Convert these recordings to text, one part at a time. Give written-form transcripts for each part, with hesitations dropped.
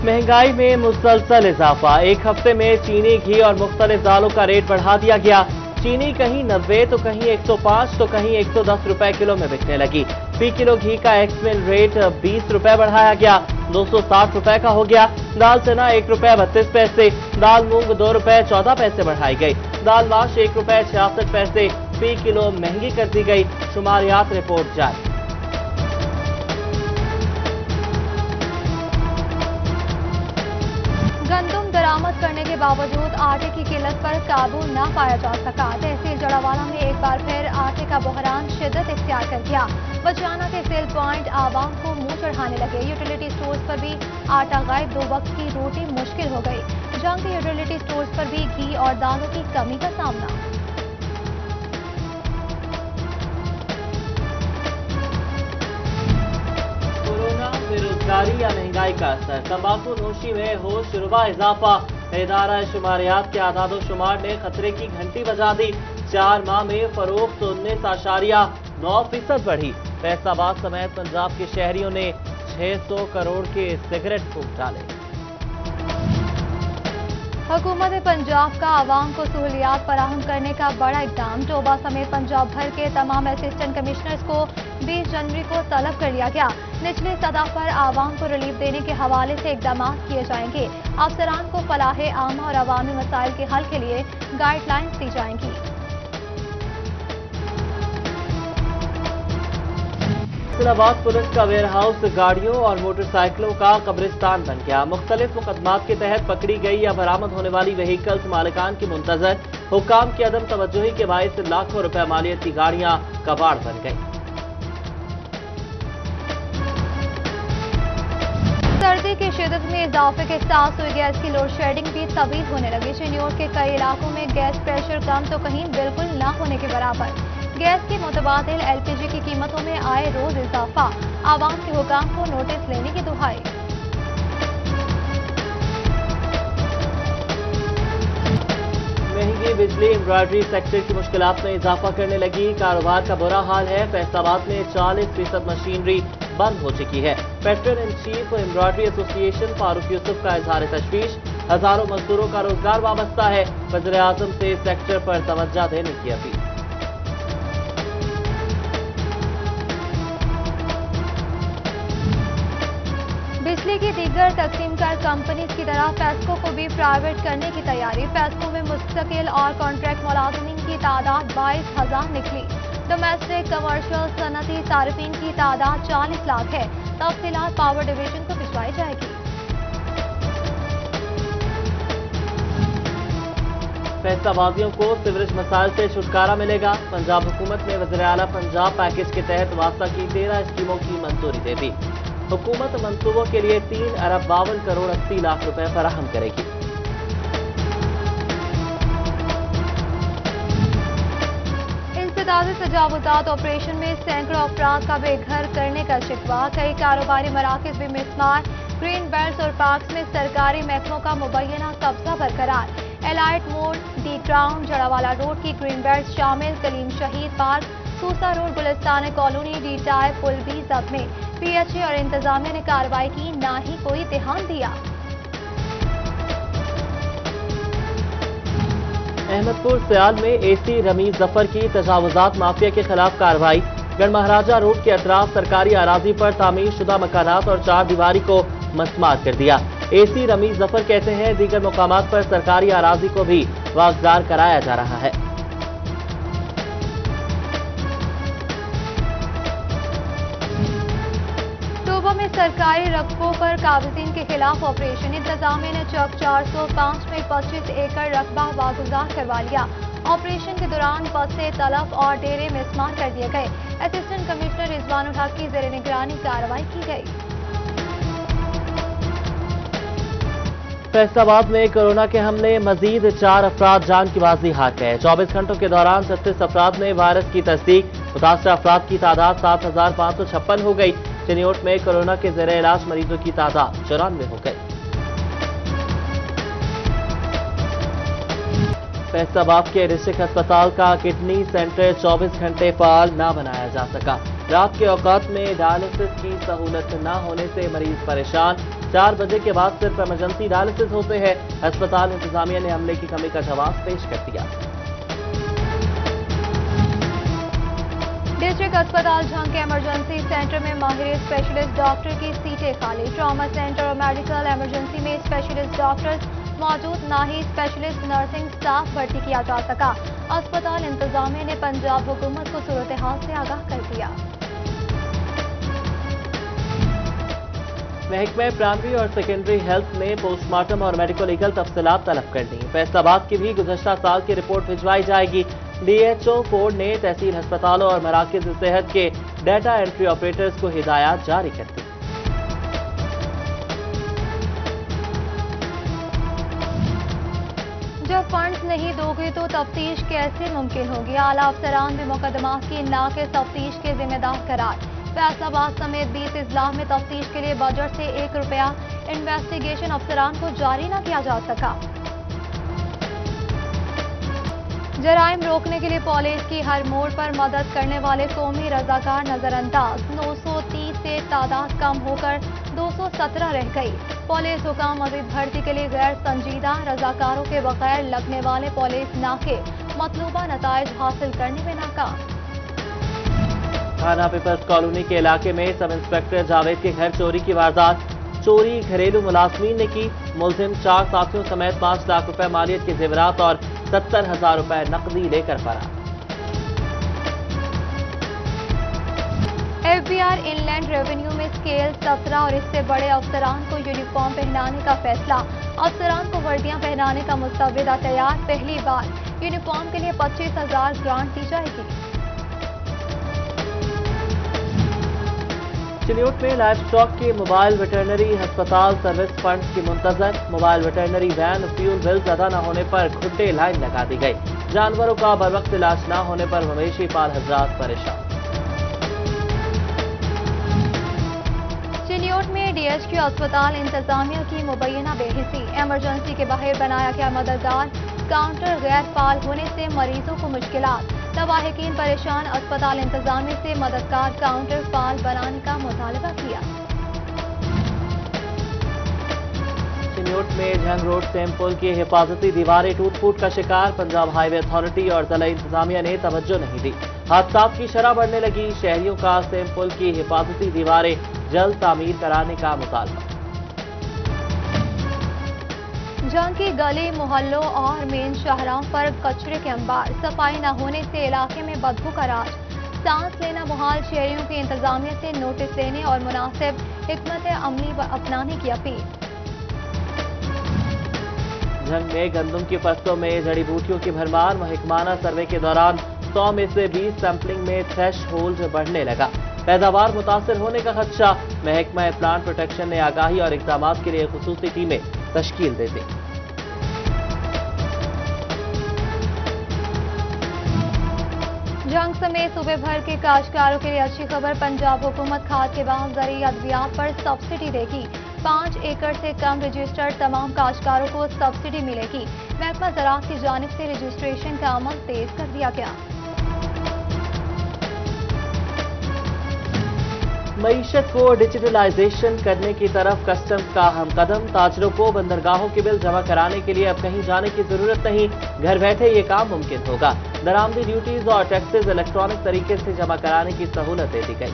महंगाई में मुसलसल इजाफा। एक हफ्ते में चीनी, घी और मुख्तलिफ दालों का रेट बढ़ा दिया गया। चीनी कहीं 90 तो कहीं 105 तो कहीं 110 रुपए किलो में बिकने लगी। फी किलो घी का एक्स मिल रेट 20 रुपए बढ़ाया गया, 260 रुपए का हो गया। दाल चना 1 रुपए 32 पैसे, दाल मूंग 2 रुपए 14 पैसे बढ़ाई गई। दाल माश 1 रुपए 66 पैसे फी किलो महंगी कर दी गई। शुमारियात रिपोर्ट जारी। गंदम बरामद करने के बावजूद आटे की किल्लत पर काबू न पाया जा सका। तहसील जड़ावाला में एक बार फिर आटे का बहरान शिद्दत इख्तियार कर गया। बचाना के सेल पॉइंट आवाम को मुंह चढ़ाने लगे। यूटिलिटी स्टोर्स पर भी आटा गायब, 2 वक्त की रोटी मुश्किल हो गई। जंग के यूटिलिटी स्टोर्स पर भी घी और दालों की कमी का सामना। बेरोजगारी या महंगाई का असर। तंबाकू नोशी में हो शुरुबा इजाफा। इदारा शुमारियात के आदादो शुमार ने खतरे की घंटी बजा दी। 4 माह में फरोख्त 19.9% बढ़ी। फैसलाबाद समेत पंजाब के शहरियों ने 600 करोड़ के सिगरेट फूंक डाले। हुकूमत पंजाब का आवाम को सहूलियात फराहम करने का बड़ा इकदाम। डोबा समेत पंजाब भर के तमाम असिस्टेंट कमिश्नर्स को 20 जनवरी को तलब कर लिया गया। निचली सतह पर आवाम को रिलीफ देने के हवाले से इकदाम किए जाएंगे। अफसरान को फलाह आमा और अवामी मसाइल के हल के लिए गाइडलाइंस दी जाएंगी। इस्लामाबाद पुलिस का वेयरहाउस गाड़ियों और मोटरसाइकिलों का कब्रिस्तान बन गया। मुख्तलिफ मुकदमात के तहत पकड़ी गई या बरामद होने वाली व्हीकल्स मालिकान की मुंतजर। हुक्काम की अदम तवज्जुही के बायस लाखों रुपए मालियत की गाड़ियां कबाड़ बन गई। सर्दी की शिद्दत में इजाफे के साथ हुई गैस की लोड शेडिंग भी तवील होने लगी। चिन्योट के कई इलाकों में गैस प्रेशर कम तो कहीं बिल्कुल न होने के बराबर। गैस के मुतबादिल एलपीजी की कीमतों में आए रोज इजाफा। आवाम के हुकाम को नोटिस लेने की दुहाई। महंगी बिजली एम्ब्रॉयडरी सेक्टर की मुश्किलात में इजाफा करने लगी। कारोबार का बुरा हाल है। फैसलाबाद में 40% मशीनरी बंद हो चुकी है। Petrol in chief embroidery association Farooq Yusuf का इजहार तशवीश। हजारों मजदूरों का रोजगार वाबस्ता है। वज़ीर आज़म से सेक्टर पर तवज्जो देने की अपील। बिजली की दीगर तकसीमकार कंपनीज की तरह पेस्को को भी प्राइवेट करने की तैयारी। पेस्को में मुस्तकिल और कॉन्ट्रैक्ट मुलाजिमीन की तादाद 22,000 निकली। डोमेस्टिक, कमर्शियल, सनती सार्फिन की तादाद 40 लाख है। तफसीलात पावर डिवीजन को भिजवाई जाएगी। फैसलाबादियों को सीवरेज मसाइल से छुटकारा मिलेगा। पंजाब हुकूमत ने वज़ीर आला पंजाब पैकेज के तहत वास्ता की 13 स्कीमों की मंजूरी दे दी। हुकूमत मंसूबों के लिए 3 अरब 52 करोड़ 80 लाख रुपए फराहम करेगी। इंसदाद तजावुजात ऑपरेशन में सैकड़ों अफराद का बेघर करने का शिकवा। कई कारोबारी मराकज भी मिसमार। ग्रीन बेल्ट और पार्क्स में सरकारी महकमों का मुबैना कब्जा बरकरार। एलाइट मोड़, डी टाउन, जड़ावाला रोड की ग्रीन बेल्ट शामिल। Kaleem Shaheed park, Susan road, Gulistan colony, D type पुल भी जब्त में। पीएचए और इंतजामिया ने कार्रवाई की, ना ही कोई ध्यान दिया। अहमदपुर सयाल में एसी रमीज जफर की तजावुजात माफिया के खिलाफ कार्रवाई। गढ़ महाराजा रोड के अतराफ सरकारी अराजी पर तामीर शुदा मकानात और 4 दीवारी को मस्मार कर दिया। एसी रमीज जफर कहते हैं दीगर मुकामात पर सरकारी अराजी को भी वागजार कराया जा रहा है। डोबा में सरकारी रकबों पर काबिजीन के खिलाफ ऑपरेशन। इंतजामिया ने चौक 405 में 25 एकड़ रकबा वागुजार करवा लिया। ऑपरेशन के दौरान बसें, तलफ और डेरे मिसमार कर दिए गए। असिस्टेंट कमिश्नर रिजवानुल हक की ज़ेर निगरानी कार्रवाई की गई। फैसलाबाद में कोरोना के हमले, मजीद 4 अफराद जान की बाजी हार गए। 24 घंटों के दौरान 36 अफराद में वायरस की तस्दीक। मुतासर अफराद की तादाद 7,556 हो गई। चिन्योट में कोरोना के ज़ेरे इलाज मरीजों की तादाद 94 हो गई। फैसलाबाद के डिस्ट्रिक्ट अस्पताल का किडनी सेंटर 24 घंटे फाल न बनाया जा सका। रात के औकात में डायलिसिस की सहूलत न होने से मरीज परेशान। 4 बजे के बाद सिर्फ इमरजेंसी डायलिसिस होते हैं। अस्पताल इंतजामिया ने हमले की कमी का जवाब पेश कर दिया। डिस्ट्रिक्ट अस्पताल झंग के इमरजेंसी सेंटर में माहिर स्पेशलिस्ट डॉक्टर की सीटें खाली। ट्रॉमा सेंटर और मेडिकल इमरजेंसी में स्पेशलिस्ट डॉक्टर्स मौजूद, ना ही स्पेशलिस्ट नर्सिंग स्टाफ भर्ती किया जा सका। अस्पताल इंतजामिया ने पंजाब हुकूमत को सूरत हाल से आगाह कर दिया। महकमा प्राइमरी और सेकेंडरी हेल्थ ने पोस्टमार्टम और मेडिकल लीगल तफसीलात तलब कर दी। फैसलाबाद की भी गुज़श्ता साल की रिपोर्ट भिजवाई जाएगी। डीएचओ बोर्ड ने तहसील अस्पतालों और मराकज़ सेहत के डाटा एंट्री ऑपरेटर्स को हिदायत जारी कर दी। जब फंड्स नहीं दोगे तो तफ्तीश कैसे मुमकिन होगी? आला अफसरान भी मुकदमा की नाक़िस तफ्तीश के जिम्मेदार करार। फैसलाबाद समेत 20 अजला में तफ्तीश के लिए बजट से 1 रुपया इन्वेस्टिगेशन अफसरान को जारी न किया जा सका। जराइम रोकने के लिए पुलिस की हर मोड़ पर मदद करने वाले कौमी रजाकार नजरअंदाज। 930 से तादाद कम होकर 217 रह गई। पुलिस हुकाम मजीद भर्ती के लिए गैर संजीदा रजाकारों के बगैर लगने वाले पुलिस नाके मतलूबा नताइज हासिल करने में नाकाम। थाना पीपल्स कॉलोनी के इलाके में सब इंस्पेक्टर जावेद के घर चोरी की वारदात। चोरी घरेलू मुलाजमीन ने की। मुलजिम 4 साथियों समेत 5 लाख रुपए मालियत के जेवरात और 70,000 रुपए नकदी लेकर फरार। FBI इनलैंड रेवेन्यू में स्केल 17 और इससे बड़े अफसरान को यूनिफॉर्म पहनाने का फैसला। अफसरान को वर्दियां पहनाने का मुस्तविदा तैयार। पहली बार यूनिफॉर्म के लिए 25,000 ग्रांट दी जाएगी। चिन्योट में लाइव स्टॉक के मोबाइल वेटरनरी अस्पताल सर्विस फंड की मुंतजर। Mobile veterinary van fuel bills अदा न होने पर खुट्टे लाइन लगा दी गई। जानवरों का बरवक्त इलाज न होने पर मवेशी पाल हजरात परेशान। चिन्योट में DHQ अस्पताल इंतजामिया की मुबैना बेहिसी। इमरजेंसी के बाहर बनाया गया मददगार काउंटर गैर फाल होने से मरीजों को मुश्किलात। लवाहिकीन परेशान। अस्पताल इंतजामिया से मददगार काउंटर फाल बनाने का मुतालबा किया। चिन्योट में झंग रोड सेम पुल की हिफाजती दीवारें टूट फूट का शिकार। पंजाब हाईवे अथॉरिटी और जिला इंतजामिया ने तवज्जो नहीं दी। हादसात की शरह बढ़ने लगी। शहरियों का सेम पुल की हिफाजती दीवारें जल्द तामीर कराने का मुतालबा। झंग की गली मोहल्लों और मेन शाहराहों पर कचरे के अंबार। सफाई न होने से इलाके में बदबू का राज। सांस लेना मुहाल। शहरियों की इंतजामिया से नोटिस लेने और मुनासिब हिकमत अमली अपनाने की अपील। झंग में गंदम की फसलों में जड़ी बूटियों की भरमार। महकमाना सर्वे के दौरान 100 में से 20 सैंपलिंग में थ्रेश होल्ड बढ़ने लगा। पैदावार मुतासर होने का खदशा। महकमा प्लांट प्रोटेक्शन ने आगाही और इक़दाम के लिए खुसूसी टीमें तश्कील दे दी। झंग समेत सूबे भर के काश्तकारों के लिए अच्छी खबर। पंजाब हुकूमत खाद के बाद ज़रूरी अद्वियात पर सब्सिडी देगी। 5 एकड़ से कम रजिस्टर्ड तमाम काश्तकारों को सब्सिडी मिलेगी। महकमा ज़राअत की जानिब से रजिस्ट्रेशन का अमल तेज कर दिया गया। मईशत को डिजिटलाइजेशन करने की तरफ कस्टम्स का अहम कदम। ताजरों को बंदरगाहों के बिल जमा कराने के लिए अब कहीं जाने की जरूरत नहीं। घर बैठे ये काम मुमकिन होगा। दरामदी ड्यूटीज और टैक्सेस इलेक्ट्रॉनिक तरीके से जमा कराने की सहूलत दे दी गई।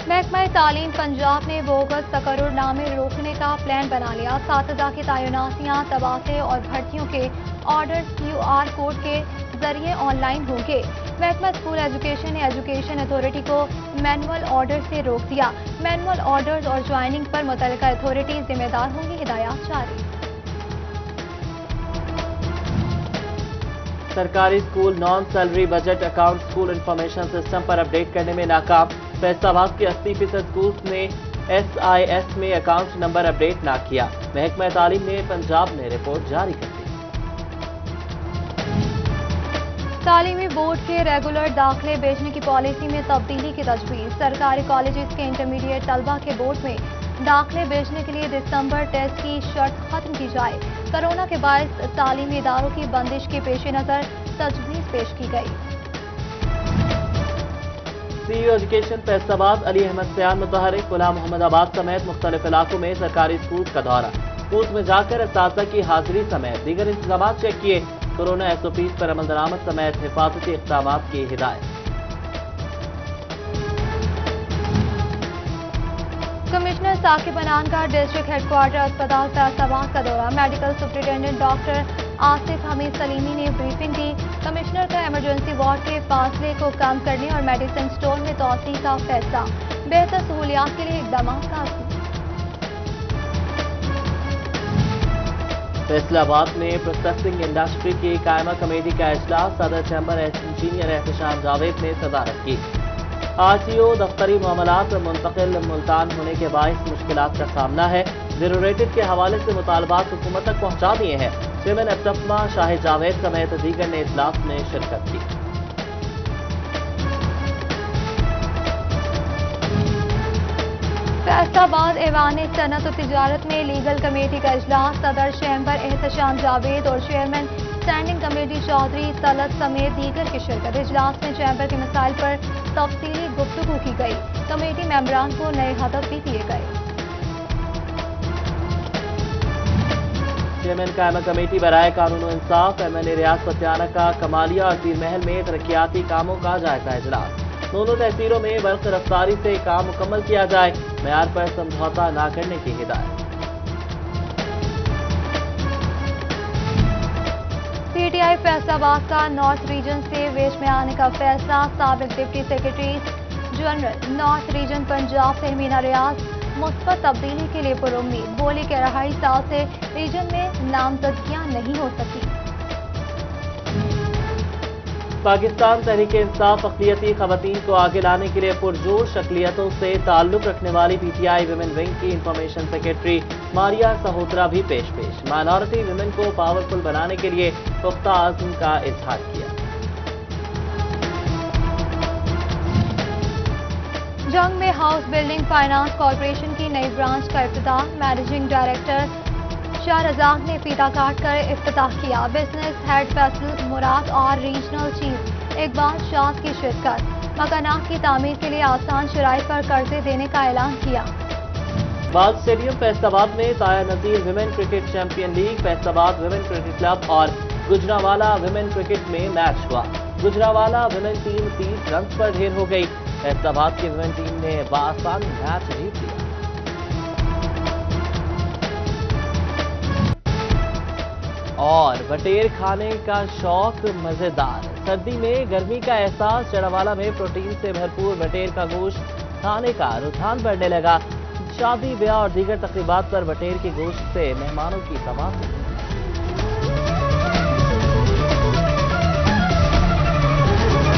महकमा तालीम पंजाब ने बोगस तकर्रुरनामे रोकने का प्लान बना लिया। साथिदा की तैनातियां, तबादले और भर्तियों के ऑर्डर्स QR कोड के जरिए ऑनलाइन होंगे। महकमा स्कूल एजुकेशन ने एजुकेशन अथॉरिटी को मैनुअल ऑर्डर से रोक दिया। मैनुअल ऑर्डर्स और ज्वाइनिंग पर मुतल्लिका अथॉरिटी जिम्मेदार होंगी। हिदायत जारी। सरकारी school non salary budget account school information system पर अपडेट करने में नाकाम। फैसलाबाद के 80% स्कूल्स ने SIS में अकाउंट नंबर अपडेट ना किया। महकमा तालीम ने पंजाब ने रिपोर्ट जारी कर दी। तालीमी बोर्ड के रेगुलर दाखिले भेजने की पॉलिसी में तब्दीली की तजवीज़। सरकारी कॉलेजेस के इंटरमीडिएट तलबा के बोर्ड में दाखिले भेजने के लिए दिसंबर टेस्ट की शर्त खत्म की जाए। कोरोना के बायस तालीमी इदारों की बंदिश के पेश नजर तजवीज पेश की गई। सीईओ एजुकेशन फैसलाबाद अली अहमद सयान मुतहरिक गुलाम मोहम्मदाबाद समेत मुख्तलिफ इलाकों में सरकारी स्कूल का दौरा। स्कूल में जाकर असातिज़ा की हाजिरी समेत दीगर इंतजाम चेक किए। कोरोना SOPs पर अमल दरामद समेत हिफाजती इक़दाम की हिदायत। कमिश्नर साकिब अनान का डिस्ट्रिक्ट हेडक्वार्टर अस्पताल फैसलाबाद का दौरा। Medical superintendent doctor Asif Hamid Salimi ने ब्रीफिंग दी। कमिश्नर का इमरजेंसी वार्ड के फासले को कम करने और मेडिसिन स्टोर में तोसी का फैसला। बेहतर सहूलियात के लिए इकदाम का अज़्म। फैसलाबाद में प्रोसेसिंग इंडस्ट्री की कायमा कमेटी का इजलास सदर चैम्बर इंजीनियर एहतशाम जावेद ने सदारत की। RTO दफ्तरी मामलात मुंतकिल मुल्तान होने के बायस मुश्किलात का सामना है। ज़रूरेटेड के हवाले से मुतालबात हुकूमत तक पहुंचा दिए हैं। चेयरमैन एप्टफमा शाहिद जावेद समेत दीगर ने इजलास में शिरकत की। फैसलाबाद ऐवान सनत और तिजारत में लीगल कमेटी का इजलास। सदर चैम्बर एहतशाम जावेद और chairman standing committee Chaudhry Talat समेत दीगर की शिरकत। इजलास में चैम्बर के मसाइल पर तफसीली गुफ्तगू की गई। कमेटी मेंबरान को नए हदफ भी दिए गए। चेयरमैन कायमा कमेटी बराए कानून और इंसाफ MLA रियाज सत्याना का कमालिया और तीर महल में तरक्याती कामों का जायजा इजलास। दोनों तहसीलों में बर्क रफ्तारी से काम मुकम्मल किया जाए। मेयार पर समझौता न करने की हिदायत। PTI फैसलाबाद का नॉर्थ रीजन से वेस्ट में आने का फैसला। साबिक deputy secretary general north region Punjab से मीना रियाज मुस्बत तब्दीली के लिए पुरुम्मीद। बोली के 2.5 साल से रीजन में नामजदगियां नहीं हो सकी। पाकिस्तान तहरीक इंसाफ अक़लियती ख़वातीन को आगे लाने के लिए पुरजोश अक़लियतों से ताल्लुक़ रखने वाली PTI विमेन विंग की इंफॉर्मेशन सेक्रेटरी मारिया सहोत्रा भी पेश। माइनॉरिटी विमेन को पावरफुल बनाने के लिए पुख्ता आज़्म का इजहार किया। जंग में हाउस बिल्डिंग फाइनेंस कॉरपोरेशन की नई ब्रांच का इफ्तिताह। मैनेजिंग डायरेक्टर शाह रज़ाक ने फीता काट कर इफ्तिताह किया। बिजनेस हेड फैसल मुराद और रीजनल चीफ इकबाल शाह की शिरकत। मकानात की तामीर के लिए आसान शराइत पर कर्जे देने का ऐलान किया। बाल स्टेडियम फैसलाबाद में ताया Nazir women cricket champion league. Faisalabad women cricket club और गुजरावाला विमेन क्रिकेट में मैच हुआ। गुजरावाला विमेन टीम 30 रन पर ढेर हो गई। फैसलाबाद की विमेन टीम ने बाआसानी मैच जीत लिया। और बटेर खाने का शौक मजेदार। सर्दी में गर्मी का एहसास। चढ़ावाला में प्रोटीन से भरपूर बटेर का गोश्त खाने का रुझान बढ़ने लगा। शादी ब्याह और दीगर तकरीबात पर बटेर के गोश्त से मेहमानों की तवाफ़ुल।